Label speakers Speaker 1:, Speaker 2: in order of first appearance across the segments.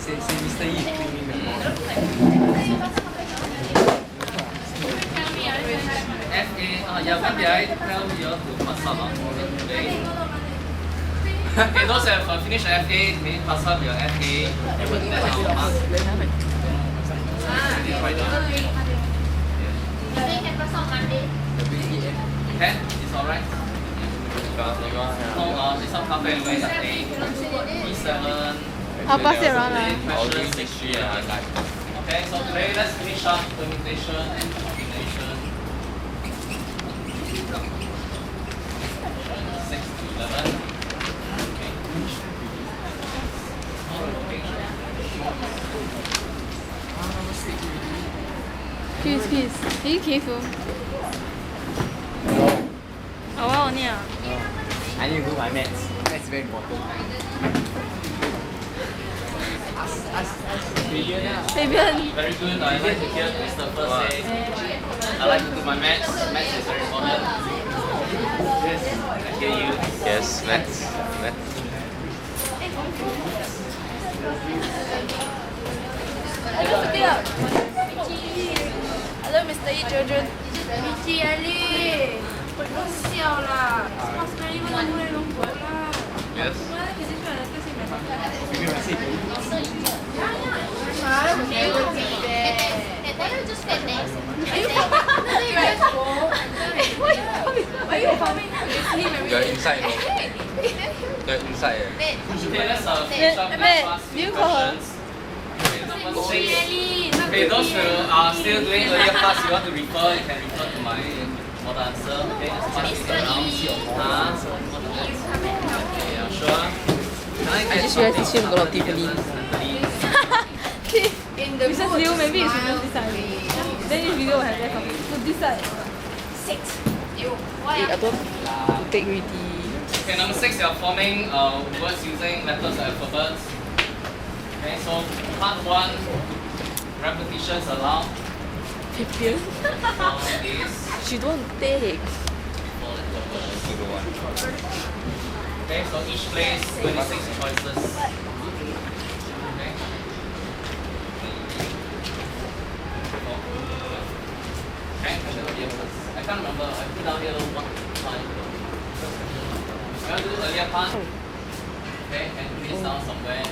Speaker 1: say Mr. Yi cleaning the ball.
Speaker 2: FA, yeah, when did I tell you to pass up today? Okay, those who have finished FA, may pass up your FA. Then I'll mark. Right now. Can? It's alright? No, this one cover anyway at 8. E7.
Speaker 3: I'll pass it around
Speaker 2: Question 6. Okay, so today let's finish up permutation and combination. 6 to 11.
Speaker 3: Kiss. Are you careful? Oh, wow, yeah.
Speaker 1: I need to do my maths. That's very important.
Speaker 3: Fabian.
Speaker 2: Very good. I like to hear Christopher say. I like to do my maths. Maths is very important. Yes, I hear you.
Speaker 4: Yes, maths.
Speaker 3: Hello, Mr. Yi children.
Speaker 5: Michi Ali, 不笑啦 ，Pas sekali mana mulai lompat lah.
Speaker 4: Yes.
Speaker 5: Mana kasi tu ada kasi macam.
Speaker 1: Give me my seat.
Speaker 5: Malah never be there.
Speaker 6: Why don't you just sit next?
Speaker 5: Are you Why you coming?
Speaker 4: You're inside, no? You're inside.
Speaker 2: Okay, let's finish up
Speaker 3: Wait,
Speaker 2: last
Speaker 3: do you
Speaker 2: few
Speaker 3: call her?
Speaker 2: questions. Okay, number
Speaker 5: Michi
Speaker 2: 6.
Speaker 5: Ali,
Speaker 2: Okay, those who are still doing earlier class, you want to refer, you can refer to my model answer. Okay, just pass it around. Okay, yeah, sure. Can I get
Speaker 3: just realized
Speaker 2: something
Speaker 3: it's got a lot of
Speaker 2: other
Speaker 3: people
Speaker 2: than Natalie?
Speaker 5: in the
Speaker 3: Mrs. Liu, maybe you should move this side. Then this video will have less of it. So this side.
Speaker 5: 6. You. Why?
Speaker 3: I don't take already.
Speaker 2: Okay, number 6, you are forming words using letters or alphabets. Okay, so part 1, repetitions allowed.
Speaker 3: Fabian.
Speaker 2: So is
Speaker 3: She don't take.
Speaker 2: 4 letter words. Okay, so each place 26 choices. Okay. Okay, I can't remember. I put down here one time. I'm going to do earlier part. Okay, and put this down somewhere.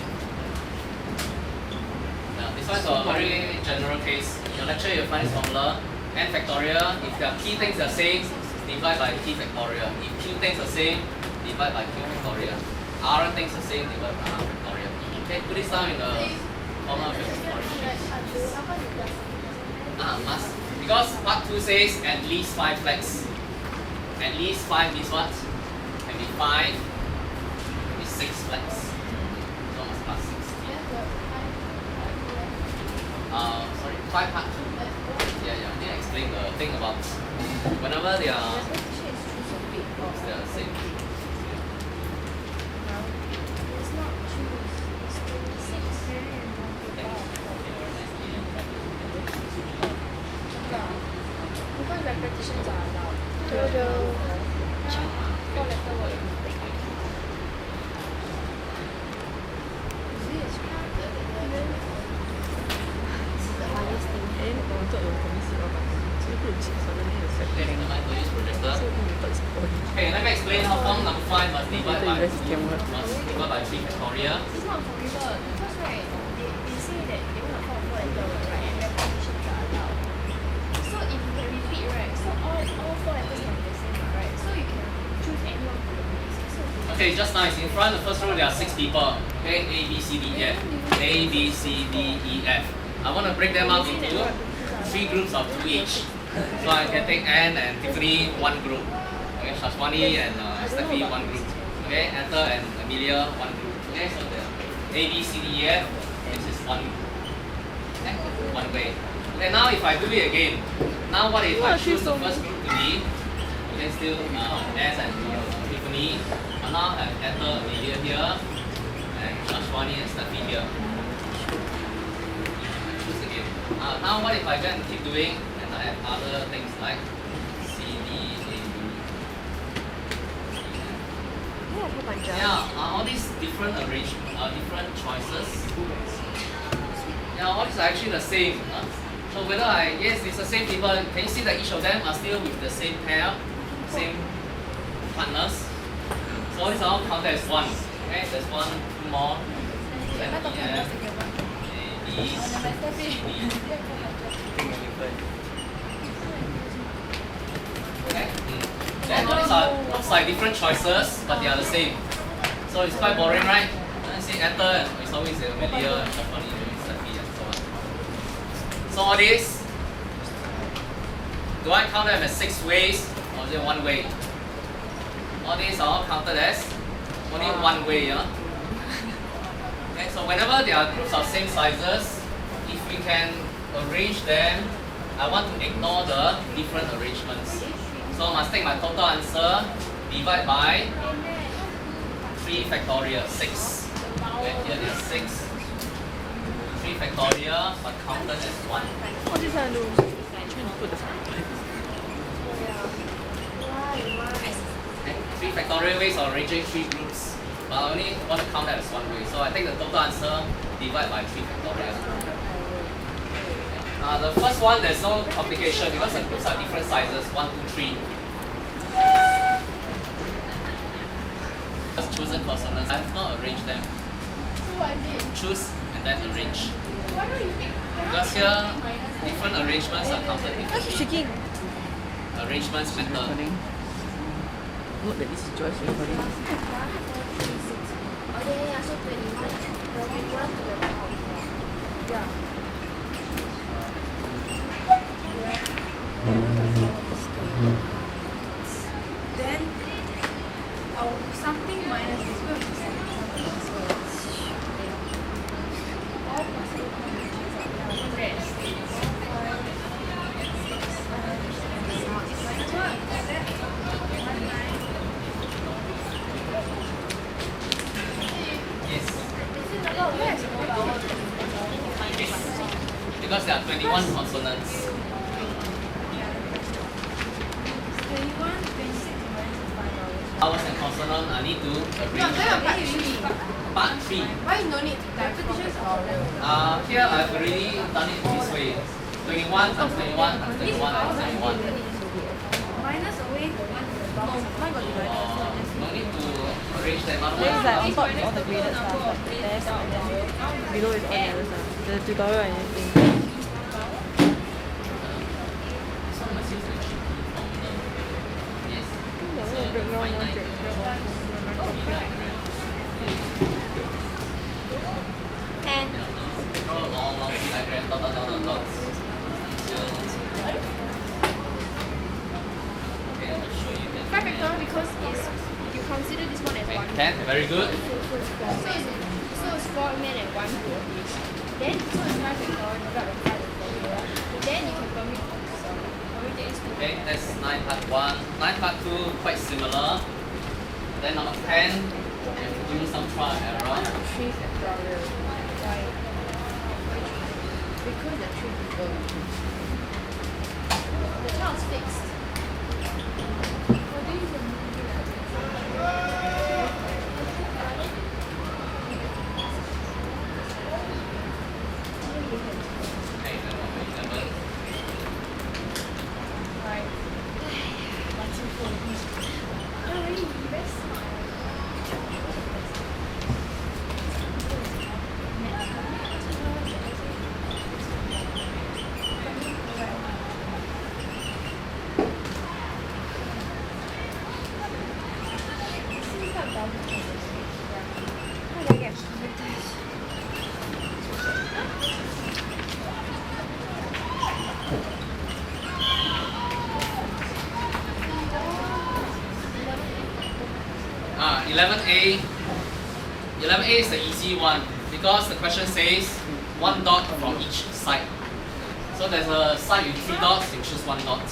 Speaker 2: Now, this one's a very general case. In your lecture, you'll find this formula. N factorial. If the key things are same, divide by T factorial. If Q things are same, divide by Q factorial. R things are same, divide by R factorial. Okay, put this down in the formula of your factorial. Must. Because part 2 says at least 5 flags. At least 5 means what? Can be 5, can be 6 flags. So must pass 60. Sorry, 5 part 2. Yeah, I didn't explain the thing about whenever they are same.
Speaker 5: Because repetitions are allowed.
Speaker 2: Okay, let me explain how come number 5 must divide by 2, must divide by 3 factorial.
Speaker 5: It's not possible because right, they say that they want to form 4 letter words, right, and repetitions are allowed. So if you can repeat, right, so all 4 letters can be the same, right? So you can choose any one from the basic. So
Speaker 2: Okay, just nice. In front, the first row, there are 6 people. Okay, A, B, C, D, E, F. A, B, C, D, E, F. I want to break them up into 3 groups of 2 each. So I can take Anne and Tiffany, 1 group. Okay, Shashwani and Steffi, 1 group. Okay, Ethel and Amelia, 1 group. Okay, so the A, B, C, D, E, F. This is 1 okay, 1 way. Okay, now if I do it again, now what if I choose the first group to be? Okay, still S and Tiffany. I now have Ethel, Amelia here, and Shashwani and Steffi here. Choose again. Now what if I can keep doing and I have other things like C, D, A, B. Yeah, all these different different choices. Yeah, all these are actually the same. So whether yes, it's the same people. Can you see that each of them are still with the same pair, same partners? So all these are all counted as one. Okay, there's one, two more. Then E, F, A, B, C, D. Okay. Then all these are looks like different choices, but they are the same. So it's quite boring, right? You see enter, it's always familiar, funny, stuffy, and so on. So all these, do I count them as 6 ways or is it 1 way? All these are all counted as only 1 way, yeah? Okay, so whenever there are groups of same sizes, if we can arrange them, I want to ignore the different arrangements. So I must take my total answer, divide by 3 factorial, 6. Okay, here there's 6. 3 factorial, but counted as 1.
Speaker 3: What is I do? Put the
Speaker 2: Okay, 3 factorial ways of arranging 3 groups, but I only want to count that as 1 way. So I take the total answer, divide by 3 factorial. The first one, there's no complication because the groups are different sizes, 1, 2, 3. Just chosen consonants. I have not arranged them. Choose and then arrange. Because here, different arrangements are counted
Speaker 3: What's
Speaker 2: differently.
Speaker 3: shaking?
Speaker 2: Arrangements matter.
Speaker 3: Look that this is Joyce recording.
Speaker 5: Then something minus this will be something as well. All possible combinations of rest.
Speaker 2: Yes. Because there are 21 consonants.
Speaker 5: 21, 26 minus 5
Speaker 2: Vowels and consonant, I need to arrange them. Part 3.
Speaker 5: Why no need repetitions or
Speaker 2: Here I've already done it this way. 21 times 21 times 21 times 21.
Speaker 5: minus away the one to the bottom? Mine got divided.
Speaker 2: No need to arrange them
Speaker 3: Then it's like on
Speaker 2: otherwise.
Speaker 3: top is all the graded stuff, like the test and then below is all the other stuff. The tutorial and everything.
Speaker 2: So must use the cheapy formula. Yes.
Speaker 3: That
Speaker 2: So
Speaker 3: one break down one
Speaker 2: finite.
Speaker 5: And
Speaker 2: Draw a long tree diagram, dot, dot, dot, dot, dots. Until... Okay, I'll show you that.
Speaker 5: 5 factorial because it's, you consider this one as
Speaker 2: Okay,
Speaker 5: 1.
Speaker 2: 10, very good.
Speaker 5: So it's 4 men and 1 group. Then so it's 5 factorial divided by 5 factorial. Then you can permutate this to
Speaker 2: Okay, that's 9 part 1. 9 part 2, quite similar. Then number 10, you have to do some trial and error.
Speaker 5: 3 factorial. Why? Because there are 3 people. The child is fixed.
Speaker 2: Okay, then number 11.
Speaker 5: Right. Oh, really? Very smart.
Speaker 2: Ah, 11A. 11A is the easy one because the question says 1 dot from each side. So there's a side with 3 dots, you choose 1 dot.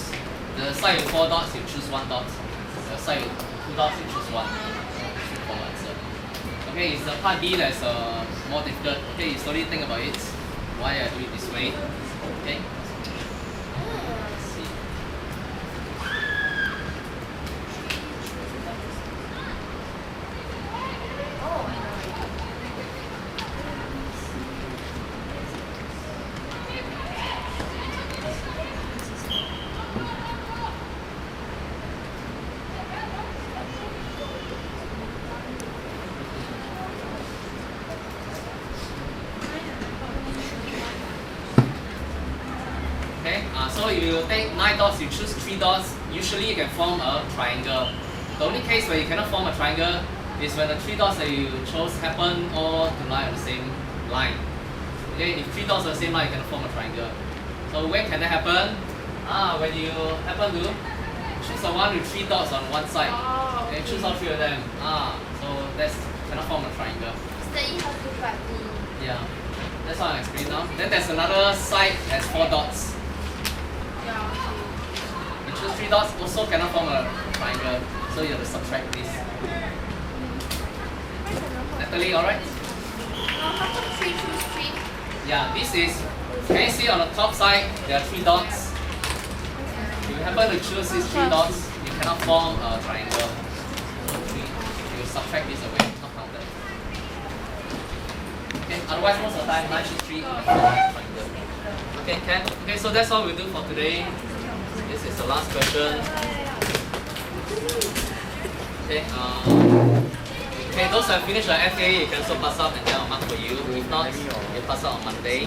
Speaker 2: The side with 4 dots, you choose 1 dot. The side with 2 dots, you choose 1. Straightforward answer. Okay, it's the part B that's more difficult. Okay, you slowly think about it. Why I do it this way. Okay. Let's see. So you take 9 dots, you choose 3 dots, usually you can form a triangle. The only case where you cannot form a triangle is when the 3 dots that you chose happen all to lie on the same line. Okay, if 3 dots are the same line, you cannot form a triangle. So when can that happen? When you happen to choose the one with 3 dots on one side. Okay, choose all 3 of them. So that's cannot form a triangle.
Speaker 5: Study how to party.
Speaker 2: Yeah, that's what I'm explaining now. Then there's another side has 4 dots.
Speaker 5: Yeah.
Speaker 2: You choose 3 dots, also cannot form a triangle. So you have to subtract this. Natalie, alright?
Speaker 5: How come 3 choose 3?
Speaker 2: Yeah, this is, can you see on the top side, there are 3 dots. If you happen to choose these 3 dots, you cannot form a triangle. So 3, you subtract this away, not counted. Okay, otherwise most of the time, 9 choose 3, you can form a triangle. Okay, can. Okay, so that's all we'll do for today. This is the last question. Okay, okay, those who have finished the FA, you can also pass up and then I'll mark for you. If not, you pass out on Monday.